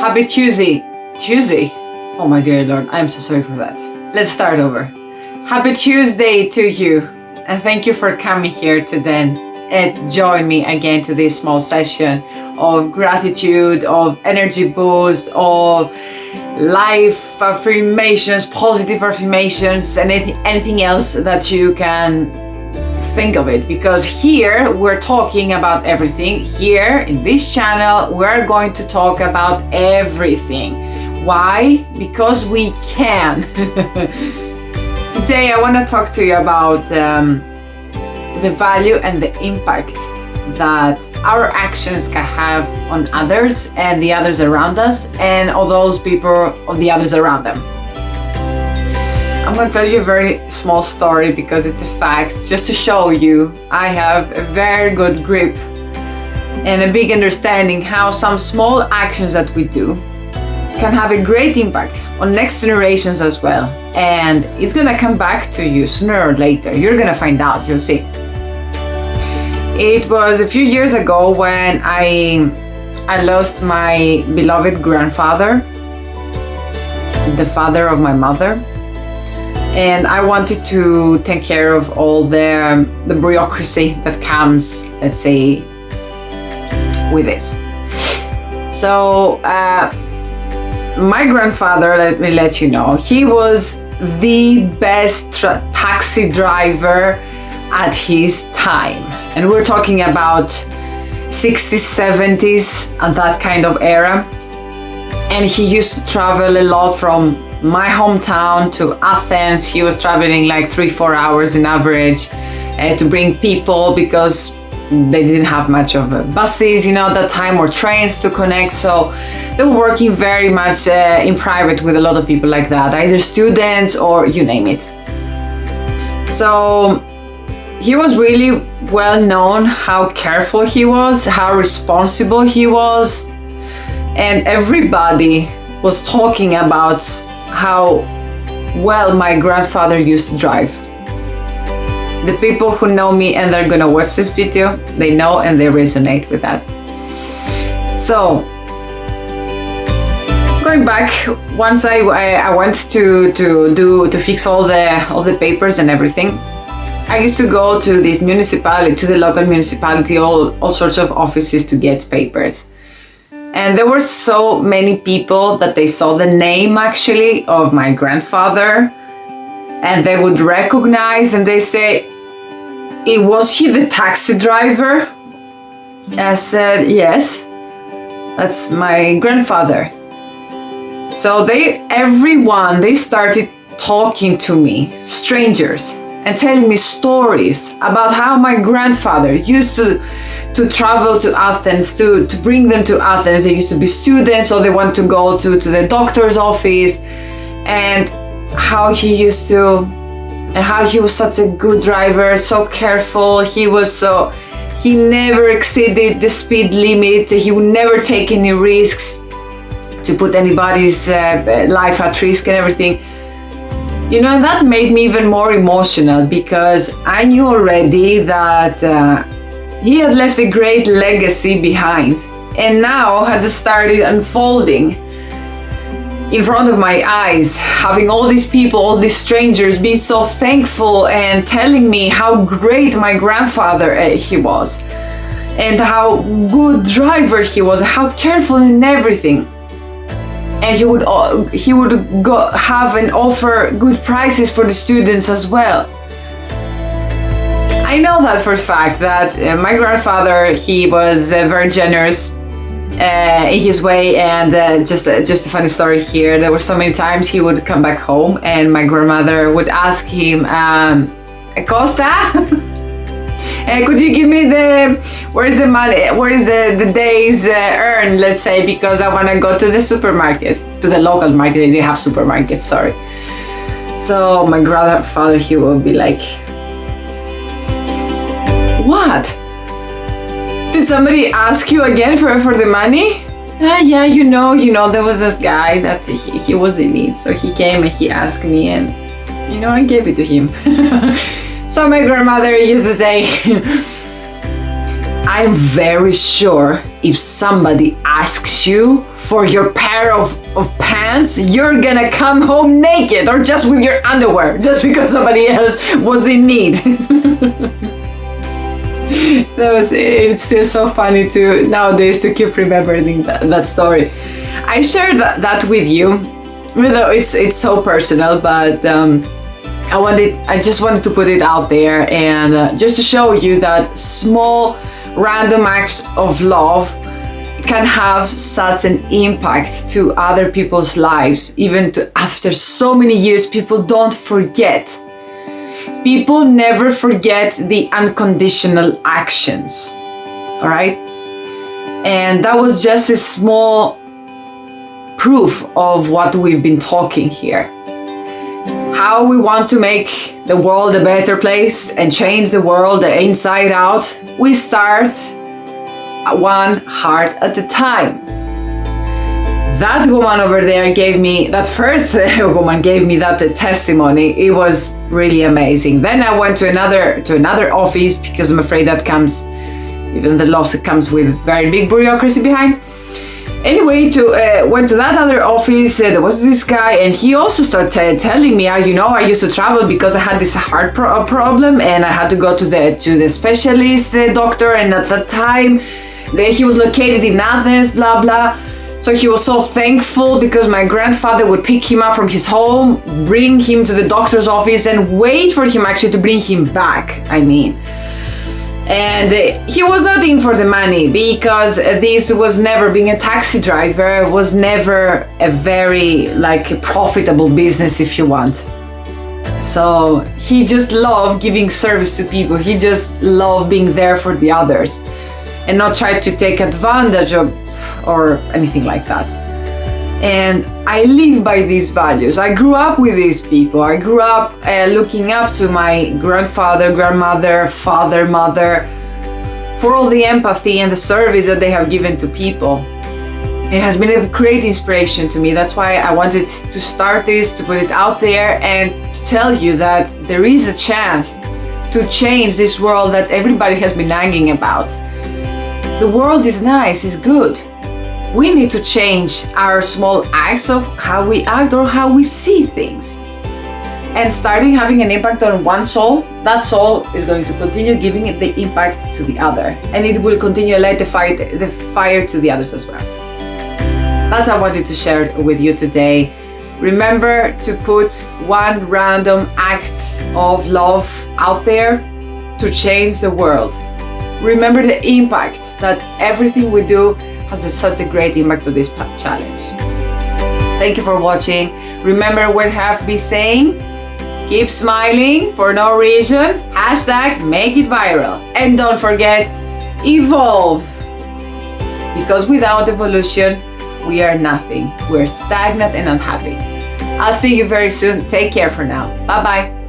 Happy Tuesday. Tuesday? Oh my dear Lord, I'm so sorry for that. Let's start over. Happy Tuesday to you. And thank you for coming here today and join me again to this small session of gratitude, of energy boost, of life affirmations, positive affirmations, and anything else that you can think of it. Because here we're talking about everything. Here in this channel, we're going to talk about everything. Why? Because we can. Today I want to talk to you about the value and the impact that our actions can have on others and the others around us and all those people or the others around them. I'm going to tell you a very small story because it's a fact, just to show you I have a very good grip and a big understanding how some small actions that we do can have a great impact on next generations as well. And it's going to come back to you sooner or later. You're going to find out, you'll see. It was a few years ago when I lost my beloved grandfather, the father of my mother, and I wanted to take care of all the bureaucracy that comes, let's say, with this. So my grandfather, let me let you know, he was the best taxi driver at his time. And we're talking about 60s, 70s, and that kind of era. And he used to travel a lot from my hometown to Athens. He was traveling like 3-4 hours in average to bring people because they didn't have much of buses, at that time, or trains to connect. So they were working very much in private with a lot of people like that, either students or you name it. So he was really well known how careful he was, how responsible he was, and everybody was talking about how well my grandfather used to drive. The people who know me and they're gonna watch this video, they know and they resonate with that. So, going back, once I went to fix all the papers and everything, I used to go to this municipality, to the local municipality, all sorts of offices to get papers. And there were so many people that they saw the name actually of my grandfather and they would recognize and they say, was he the taxi driver? I said, yes, that's my grandfather. So they started talking to me, strangers, and telling me stories about how my grandfather used to travel to Athens, to bring them to Athens. They used to be students, so they want to go to the doctor's office, and how he was such a good driver, so careful. He never exceeded the speed limit. He would never take any risks to put anybody's life at risk and everything. And that made me even more emotional because I knew already that he had left a great legacy behind and now had started unfolding in front of my eyes, having all these people, all these strangers be so thankful and telling me how great my grandfather he was and how good driver he was, how careful in everything. And he would go have and offer good prices for the students as well. I know that for a fact that my grandfather, he was very generous in his way. And just a funny story here, there were so many times he would come back home and my grandmother would ask him, Costa? Could you give me where's the money, where is the day's earned, let's say, because I want to go to the supermarket, to the local market. They have supermarkets, sorry. So my grandfather, he will be like, what? Did somebody ask you again for the money? Yeah, there was this guy that he was in need. So he came and he asked me and, I gave it to him. So my grandmother used to say, I'm very sure if somebody asks you for your pair of pants, you're gonna come home naked or just with your underwear, just because somebody else was in need. It's still so funny to nowadays to keep remembering that story. I shared that with you, even though it's so personal, but I just wanted to put it out there and just to show you that small random acts of love can have such an impact to other people's lives. Even after so many years, people don't forget. People never forget the unconditional actions, all right? And that was just a small proof of what we've been talking here. How we want to make the world a better place and change the world inside out. We start one heart at a time. That woman over there gave me, that first woman gave me that testimony. It was really amazing. Then I went to another office, because I'm afraid that comes, even the loss, it comes with very big bureaucracy behind. Anyway, went to that other office. There was this guy, and he also started telling me, I used to travel because I had this heart problem, and I had to go to the specialist doctor. And at that time, he was located in Athens, blah blah. So he was so thankful because my grandfather would pick him up from his home, bring him to the doctor's office, and wait for him actually to bring him back. And he was not in for the money, because this was never, being a taxi driver was never a very profitable business, if you want. So he just loved giving service to people. He just loved being there for the others and not try to take advantage of or anything like that. And I live by these values. I grew up with these people. I grew up looking up to my grandfather, grandmother, father, mother, for all the empathy and the service that they have given to people. It has been a great inspiration to me. That's why I wanted to start this, to put it out there and to tell you that there is a chance to change this world that everybody has been nagging about. The world is nice, it's good. We need to change our small acts of how we act or how we see things. And starting having an impact on one soul, that soul is going to continue giving it the impact to the other. And it will continue to light the fire to the others as well. That's what I wanted to share with you today. Remember to put one random act of love out there to change the world. Remember the impact that everything we do has such a great impact to this challenge. Thank you for watching. Remember what I have been saying? Keep smiling for no reason. # make it viral. And don't forget, evolve. Because without evolution, we are nothing. We're stagnant and unhappy. I'll see you very soon. Take care for now. Bye-bye.